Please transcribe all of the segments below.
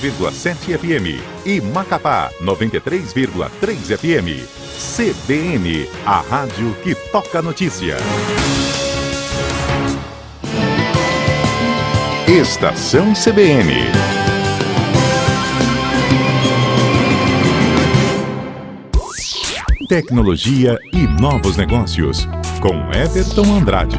100,7 FM e Macapá 93,3 FM. CBN, a rádio que toca notícia. Estação CBN. Tecnologia e novos negócios, com Everton Andrade.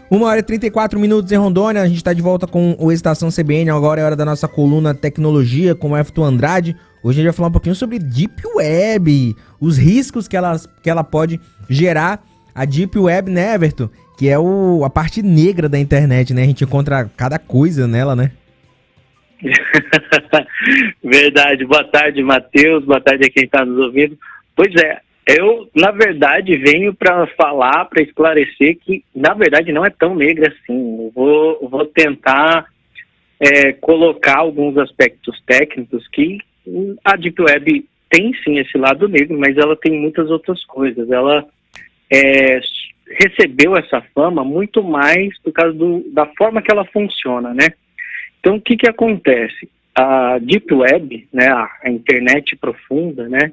Uma hora e 34 minutos em Rondônia, a gente está de volta com o Estação CBN, agora é hora da nossa coluna Tecnologia com o Everton Andrade. Hoje a gente vai falar um pouquinho sobre Deep Web, os riscos que ela pode gerar, a Deep Web, né, Everton? Que é a parte negra da internet, né? A gente encontra cada coisa nela, né? Verdade. Boa tarde, Matheus. Boa tarde a quem está nos ouvindo. Pois é, eu, na verdade, venho para falar, para esclarecer que, na verdade, não é tão negra assim. Eu vou tentar colocar alguns aspectos técnicos que a Deep Web tem, sim, esse lado negro, mas ela tem muitas outras coisas. Ela recebeu essa fama muito mais por causa da forma que ela funciona, né? Então, o que acontece? A Deep Web, né, a internet profunda, né,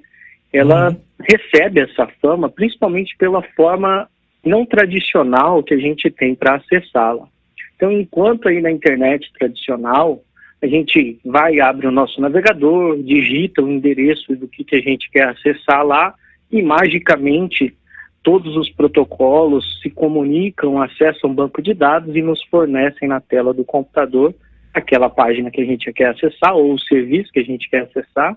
ela recebe essa fama principalmente pela forma não tradicional que a gente tem para acessá-la. Então, enquanto aí na internet tradicional, a gente vai, abre o nosso navegador, digita o endereço do que a gente quer acessar lá e, magicamente, todos os protocolos se comunicam, acessam um banco de dados e nos fornecem na tela do computador aquela página que a gente quer acessar ou o serviço que a gente quer acessar,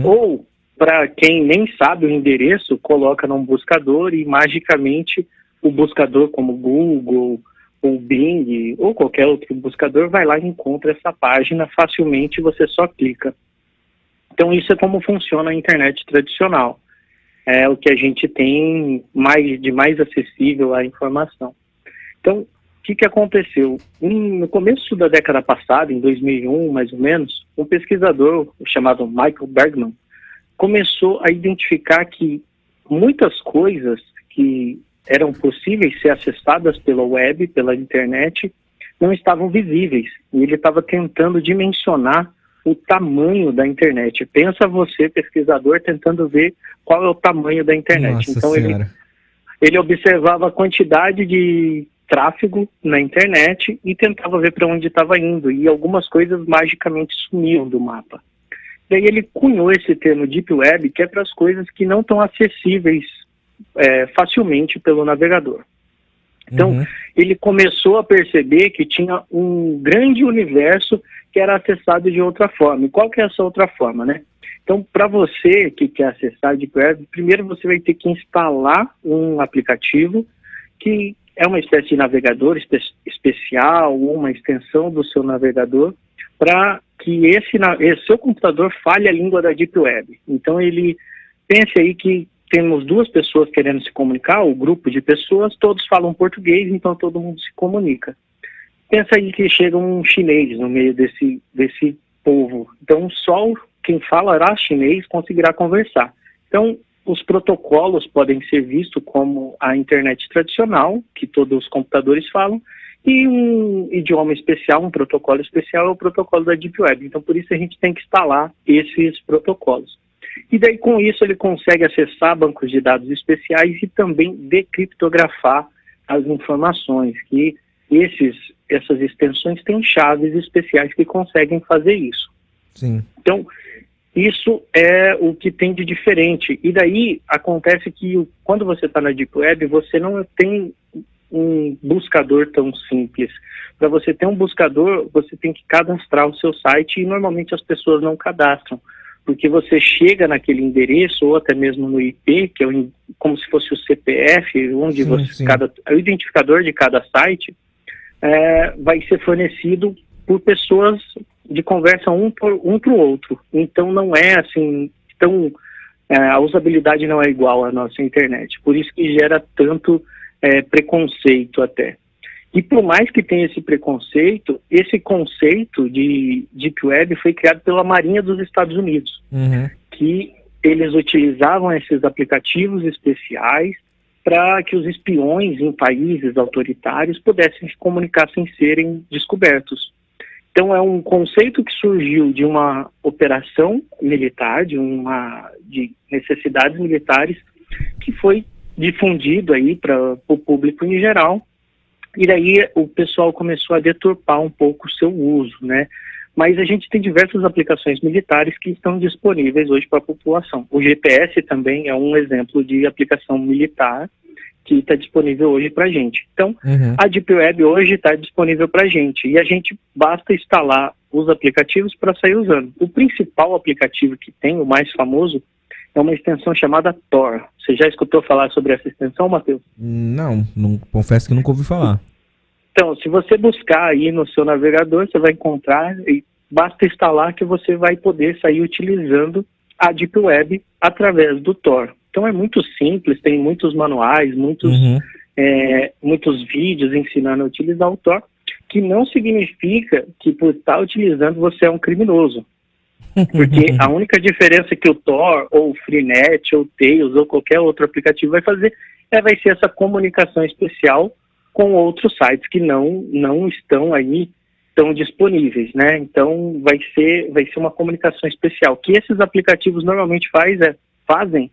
ou, para quem nem sabe o endereço, coloca num buscador e magicamente o buscador como Google ou Bing ou qualquer outro buscador vai lá e encontra essa página facilmente, você só clica. Então isso é como funciona a internet tradicional. É o que a gente tem de mais acessível à informação. Então, o que aconteceu? No começo da década passada, em 2001 mais ou menos, um pesquisador chamado Michael Bergman começou a identificar que muitas coisas que eram possíveis ser acessadas pela web, pela internet, não estavam visíveis. E ele estava tentando dimensionar o tamanho da internet. Pensa você, pesquisador, tentando ver qual é o tamanho da internet. Nossa então Senhora. ele observava a quantidade de tráfego na internet e tentava ver para onde estava indo. E algumas coisas magicamente sumiam do mapa. Daí ele cunhou esse termo Deep Web, que é para as coisas que não estão acessíveis facilmente pelo navegador. Então, ele começou a perceber que tinha um grande universo que era acessado de outra forma. E qual que é essa outra forma, né? Então, para você que quer acessar a Deep Web, primeiro você vai ter que instalar um aplicativo que é uma espécie de navegador especial, ou uma extensão do seu navegador, para que esse seu computador fale a língua da Deep Web. Então, ele pense aí que temos duas pessoas querendo se comunicar, o grupo de pessoas, todos falam português, então todo mundo se comunica. Pensa aí que chega um chinês no meio desse povo. Então, só quem falará chinês conseguirá conversar. Então, os protocolos podem ser vistos como a internet tradicional, que todos os computadores falam, e um idioma especial, um protocolo especial é o protocolo da Deep Web. Então, por isso a gente tem que instalar esses protocolos. E daí, com isso, ele consegue acessar bancos de dados especiais e também decriptografar as informações, que essas extensões têm chaves especiais que conseguem fazer isso. Sim. Então, isso é o que tem de diferente. E daí, acontece que quando você está na Deep Web, você não tem um buscador tão simples. Para você ter um buscador, você tem que cadastrar o seu site e normalmente as pessoas não cadastram, porque você chega naquele endereço ou até mesmo no IP, que é como se fosse o CPF, onde o identificador de cada site vai ser fornecido por pessoas de conversa um para o outro. Então não é assim tão... a usabilidade não é igual à nossa internet. Por isso que gera tanto preconceito até. E por mais que tenha esse conceito de Deep Web foi criado pela Marinha dos Estados Unidos, que eles utilizavam esses aplicativos especiais para que os espiões em países autoritários pudessem se comunicar sem serem descobertos. Então é um conceito que surgiu de uma operação militar, de necessidades militares, que foi difundido aí para o público em geral, e daí o pessoal começou a deturpar um pouco o seu uso, né? Mas a gente tem diversas aplicações militares que estão disponíveis hoje para a população. O GPS também é um exemplo de aplicação militar que está disponível hoje para a gente. Então, a Deep Web hoje está disponível para a gente, e a gente basta instalar os aplicativos para sair usando. O principal aplicativo que tem, o mais famoso, é uma extensão chamada Tor. Você já escutou falar sobre essa extensão, Matheus? Não, confesso que nunca ouvi falar. Então, se você buscar aí no seu navegador, você vai encontrar, e basta instalar que você vai poder sair utilizando a Deep Web através do Tor. Então é muito simples, tem muitos manuais, muitos vídeos ensinando a utilizar o Tor, que não significa que por estar utilizando você é um criminoso. Porque a única diferença que o Tor, ou o Freenet, ou o Tails, ou qualquer outro aplicativo vai fazer, vai ser essa comunicação especial com outros sites que não estão aí tão disponíveis, né? Então vai ser uma comunicação especial. O que esses aplicativos normalmente fazem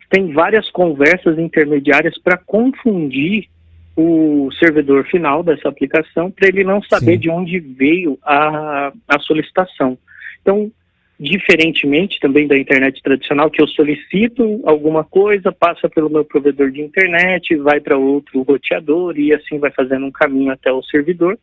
tem várias conversas intermediárias para confundir o servidor final dessa aplicação, para ele não saber de onde veio a solicitação. Então, diferentemente também da internet tradicional, que eu solicito alguma coisa, passa pelo meu provedor de internet, vai para outro roteador e assim vai fazendo um caminho até o servidor.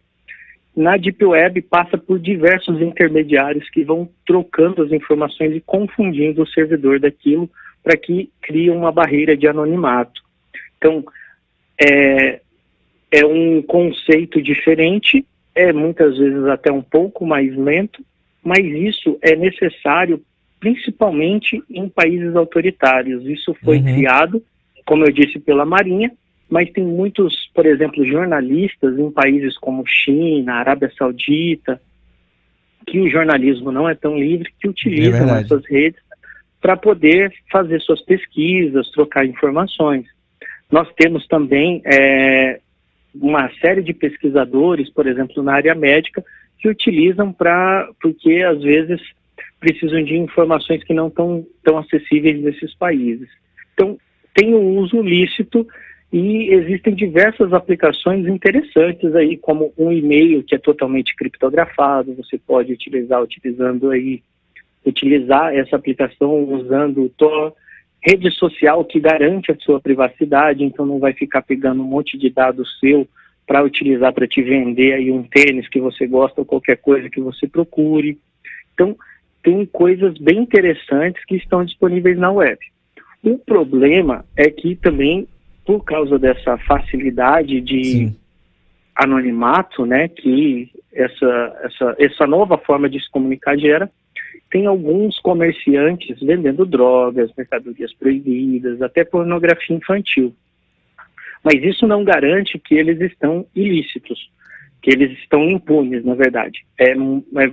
Na Deep Web passa por diversos intermediários que vão trocando as informações e confundindo o servidor daquilo para que crie uma barreira de anonimato. Então, é um conceito diferente, muitas vezes até um pouco mais lento, mas isso é necessário principalmente em países autoritários. Isso foi criado, como eu disse, pela Marinha, mas tem muitos, por exemplo, jornalistas em países como China, Arábia Saudita, que o jornalismo não é tão livre, que utilizam essas redes para poder fazer suas pesquisas, trocar informações. Nós temos também uma série de pesquisadores, por exemplo, na área médica, que utilizam porque às vezes precisam de informações que não estão tão acessíveis nesses países. Então, tem o uso lícito e existem diversas aplicações interessantes aí, como um e-mail que é totalmente criptografado, você pode utilizar essa aplicação usando o Tor, rede social que garante a sua privacidade, então não vai ficar pegando um monte de dados seu para utilizar para te vender aí um tênis que você gosta ou qualquer coisa que você procure. Então, tem coisas bem interessantes que estão disponíveis na web. O problema é que também, por causa dessa facilidade de anonimato, né, que essa nova forma de se comunicar gera, tem alguns comerciantes vendendo drogas, mercadorias proibidas, até pornografia infantil. Mas isso não garante que eles estão ilícitos, que eles estão impunes, na verdade. É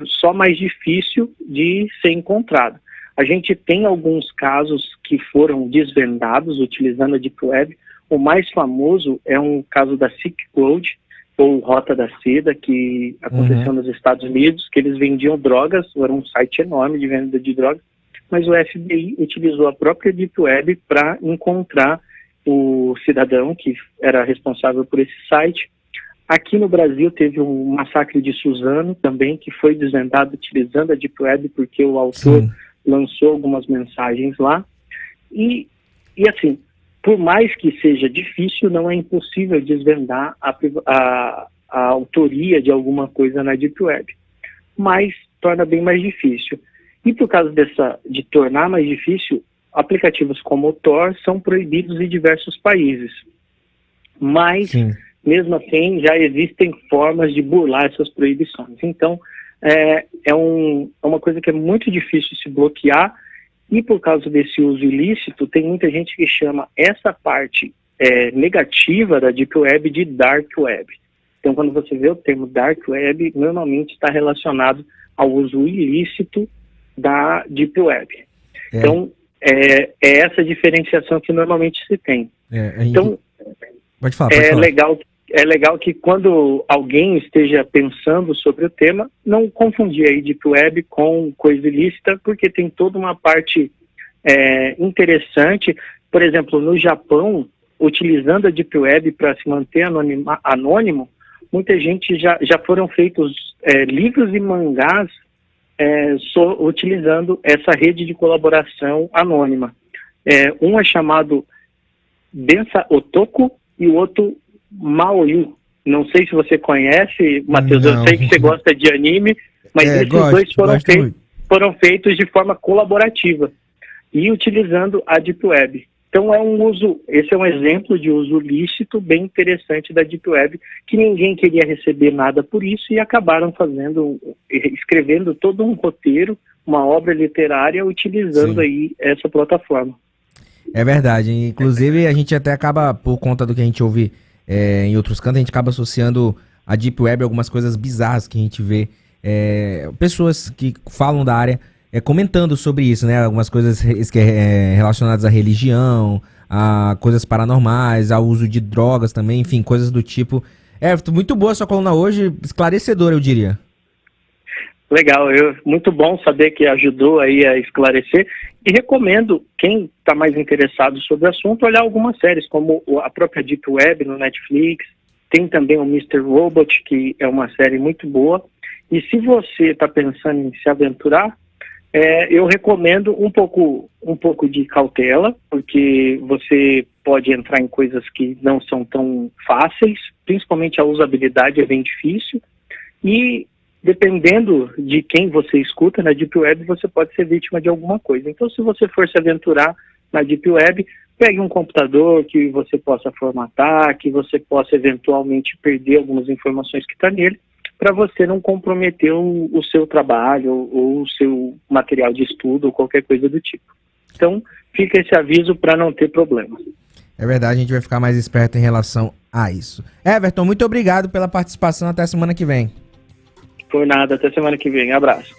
só mais difícil de ser encontrado. A gente tem alguns casos que foram desvendados utilizando a Deep Web. O mais famoso é um caso da Silk Road, ou Rota da Seda, que aconteceu nos Estados Unidos, que eles vendiam drogas, era um site enorme de venda de drogas, mas o FBI utilizou a própria Deep Web para encontrar o cidadão que era responsável por esse site. Aqui no Brasil teve um massacre de Suzano também, que foi desvendado utilizando a Deep Web, porque o autor lançou algumas mensagens lá. E assim, por mais que seja difícil, não é impossível desvendar a autoria de alguma coisa na Deep Web, mas torna bem mais difícil. E por causa de tornar mais difícil, aplicativos como o Tor são proibidos em diversos países. Mas, mesmo assim, já existem formas de burlar essas proibições. Então, é uma coisa que é muito difícil de se bloquear, e por causa desse uso ilícito, tem muita gente que chama essa parte negativa da Deep Web de Dark Web. Então, quando você vê o termo Dark Web, normalmente está relacionado ao uso ilícito da Deep Web. Então, é essa diferenciação que normalmente se tem. Então, pode falar. É legal que quando alguém esteja pensando sobre o tema, não confundir aí Deep Web com coisa ilícita, porque tem toda uma parte interessante. Por exemplo, no Japão, utilizando a Deep Web para se manter anônimo, muita gente já foram feitos livros e mangás utilizando essa rede de colaboração anônima. Um é chamado Densa Otoko e o outro Maoyu. Não sei se você conhece, Matheus, eu sei que você gosta de anime, mas esses dois foram feitos de forma colaborativa e utilizando a Deep Web. Então esse é um exemplo de uso lícito bem interessante da Deep Web, que ninguém queria receber nada por isso e acabaram escrevendo todo um roteiro, uma obra literária, utilizando aí essa plataforma. É verdade, inclusive a gente até acaba, por conta do que a gente ouve em outros cantos, a gente acaba associando a Deep Web a algumas coisas bizarras que a gente vê, pessoas que falam da área comentando sobre isso, né? Algumas coisas relacionadas à religião, a coisas paranormais, ao uso de drogas também, enfim, coisas do tipo. Muito boa a sua coluna hoje, esclarecedora, eu diria. Legal, muito bom saber que ajudou aí a esclarecer, e recomendo quem está mais interessado sobre o assunto olhar algumas séries, como a própria Deep Web no Netflix, tem também o Mr. Robot, que é uma série muito boa, e se você está pensando em se aventurar, eu recomendo um pouco de cautela, porque você pode entrar em coisas que não são tão fáceis, principalmente a usabilidade é bem difícil, e dependendo de quem você escuta na Deep Web, você pode ser vítima de alguma coisa. Então, se você for se aventurar na Deep Web, pegue um computador que você possa formatar, que você possa eventualmente perder algumas informações que está nele, para você não comprometer o seu trabalho ou o seu material de estudo ou qualquer coisa do tipo. Então, fica esse aviso para não ter problema. É verdade, a gente vai ficar mais esperto em relação a isso. Everton, muito obrigado pela participação, até semana que vem. Por nada, até semana que vem. Abraço.